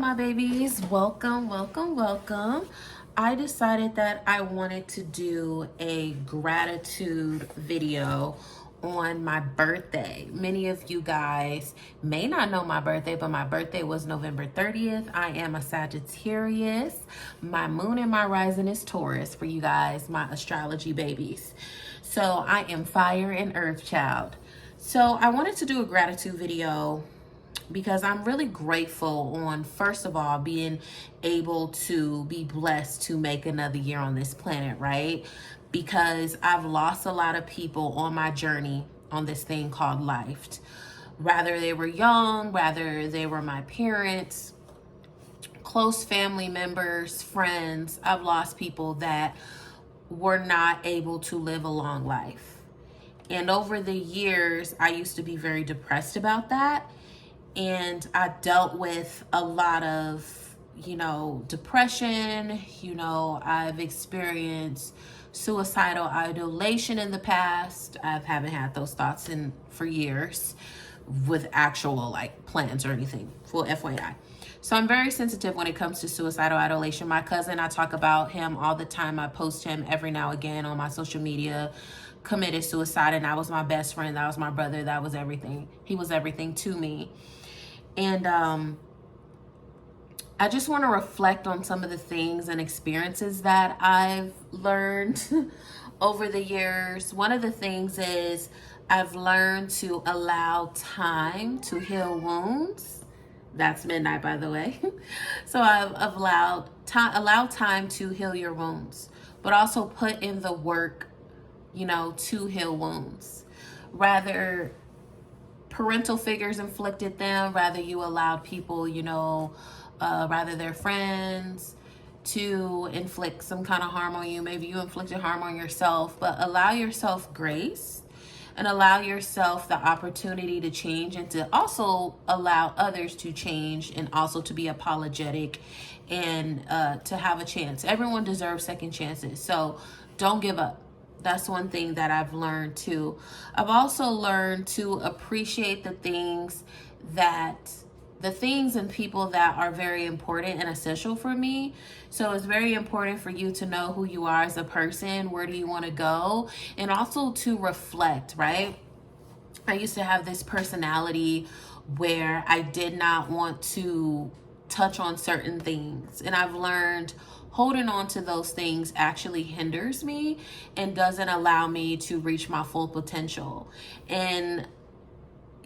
my babies. Welcome, welcome, welcome. I decided that I wanted to do a gratitude video on my birthday. Many of you guys may not know my birthday, but my birthday was November 30th. I am a Sagittarius. My moon and my rising is Taurus for you guys, my astrology babies. So I am fire and earth child. So I wanted to do a gratitude video because I'm really grateful on, first of all, being able to be blessed to make another year on this planet, right? Because I've lost a lot of people on my journey on this thing called life. Rather they were young, rather they were my parents, close family members, friends. I've lost people that were not able to live a long life. And over the years, I used to be very depressed about that. And I dealt with a lot of, depression. I've experienced suicidal ideation in the past. I haven't had those thoughts for years with actual plans or anything, full FYI. So I'm very sensitive when it comes to suicidal ideation. My cousin, I talk about him all the time. I post him every now and again on my social media. Committed suicide, and that was my best friend. That was my brother. That was everything. He was everything to me. And I just want to reflect on some of the things and experiences that I've learned over the years. One of the things is I've learned to allow time to heal wounds. That's midnight, by the way. So I've allowed time to heal your wounds, but also put in the work, to heal wounds. Rather, parental figures inflicted them, rather you allowed people, rather their friends to inflict some kind of harm on you. Maybe you inflicted harm on yourself, but allow yourself grace and allow yourself the opportunity to change, and to also allow others to change, and also to be apologetic and to have a chance. Everyone deserves second chances, so don't give up. That's one thing that I've learned too. I've also learned to appreciate the things and people that are very important and essential for me. So it's very important for you to know who you are as a person, where do you want to go, and also to reflect, right? I used to have this personality where I did not want to touch on certain things, and I've learned holding on to those things actually hinders me and doesn't allow me to reach my full potential. And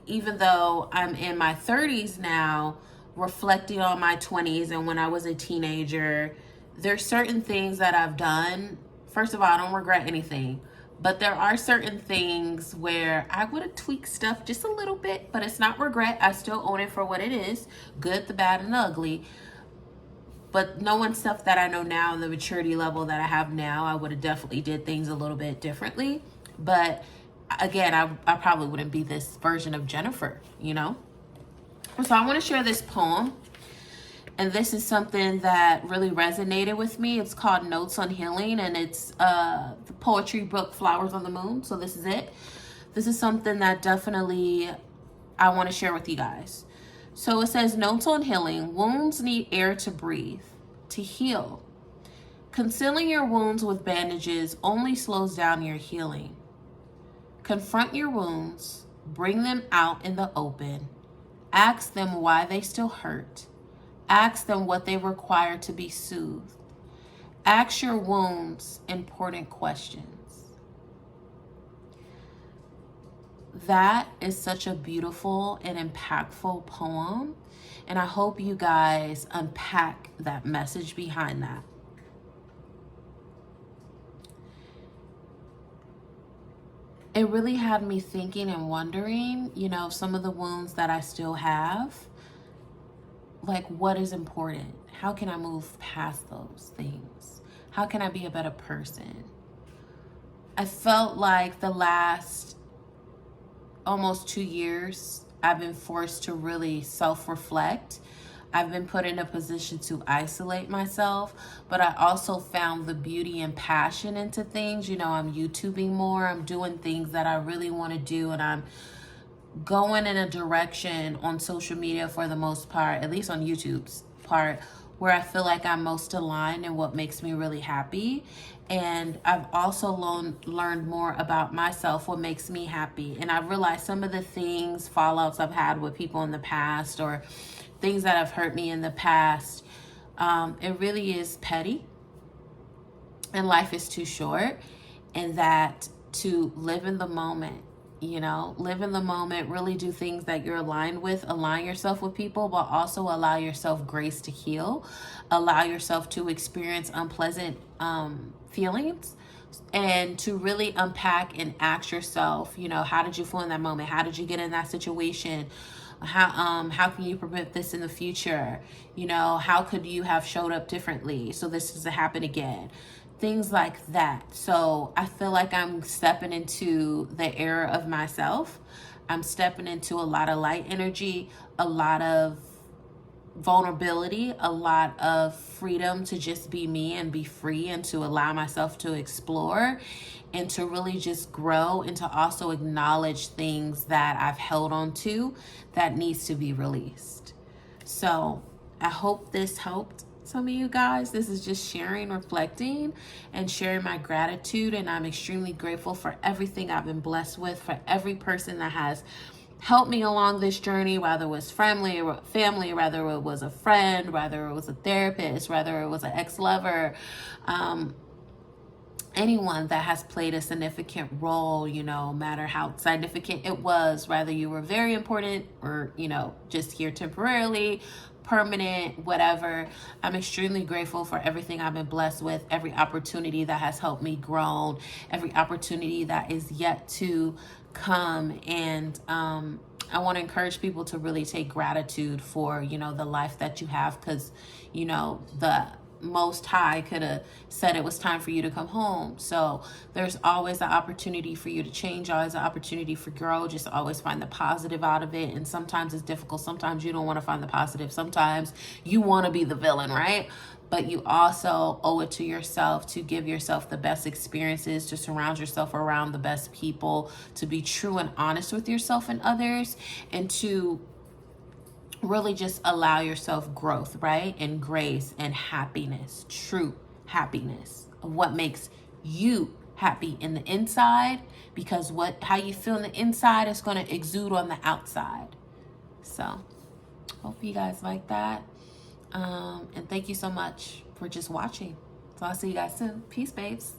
even though I'm in my 30s now, reflecting on my 20s and when I was a teenager, there's certain things that I've done. First of all, I don't regret anything, but there are certain things where I would have tweaked stuff just a little bit, but it's not regret. I still own it for what it is, good, the bad, and the ugly. But knowing stuff that I know now, the maturity level that I have now, I would have definitely did things a little bit differently. But again, I probably wouldn't be this version of Jennifer, So I want to share this poem. And this is something that really resonated with me. It's called Notes on Healing, and it's the poetry book Flowers on the Moon. So this is it. This is something that definitely I want to share with you guys. So it says, Notes on Healing. Wounds need air to breathe, to heal. Concealing your wounds with bandages only slows down your healing. Confront your wounds. Bring them out in the open. Ask them why they still hurt. Ask them what they require to be soothed. Ask your wounds important questions. That is such a beautiful and impactful poem, and I hope you guys unpack that message behind that. It really had me thinking and wondering, some of the wounds that I still have, what is important? How can I move past those things? How can I be a better person? I felt like the last almost 2 years, I've been forced to really self-reflect. I've been put in a position to isolate myself, but I also found the beauty and passion into things. I'm YouTubing more. I'm doing things that I really want to do, and I'm going in a direction on social media for the most part, at least on YouTube's part where I feel like I'm most aligned and what makes me really happy. And I've also learned more about myself, what makes me happy. And I've realized some of the things, fallouts I've had with people in the past, or things that have hurt me in the past, it really is petty. And life is too short. And that to live in the moment, live in the moment, really do things that you're aligned with, align yourself with people, but also allow yourself grace to heal, allow yourself to experience unpleasant feelings, and to really unpack and ask yourself, how did you feel in that moment? How did you get in that situation? How can you prevent this in the future? How could you have showed up differently so this doesn't happen again? Things like that. So I feel like I'm stepping into the era of myself. I'm stepping into a lot of light energy, a lot of vulnerability, a lot of freedom to just be me and be free, and to allow myself to explore and to really just grow, and to also acknowledge things that I've held on to that needs to be released. So I hope this helped some of you guys. This is just sharing, reflecting, and sharing my gratitude. And I'm extremely grateful for everything I've been blessed with, for every person that has helped me along this journey, whether it was family, whether it was a friend, whether it was a therapist, whether it was an ex-lover, anyone that has played a significant role, no matter how significant it was, whether you were very important or, just here temporarily, permanent, whatever. I'm extremely grateful for everything I've been blessed with, every opportunity that has helped me grow, every opportunity that is yet to come. And I want to encourage people to really take gratitude for, the life that you have, because, the Most High could have said it was time for you to come home. So there's always an opportunity for you to change, always an opportunity for growth. Just always find the positive out of it. And sometimes it's difficult. Sometimes you don't want to find the positive. Sometimes you want to be the villain, right? But you also owe it to yourself to give yourself the best experiences, to surround yourself around the best people, to be true and honest with yourself and others, and to really just allow yourself growth, right? And grace and happiness, true happiness, what makes you happy in the inside, because how you feel in the inside is going to exude on the outside. So hope you guys like that. And thank you so much for just watching. So I'll see you guys soon. Peace, babes.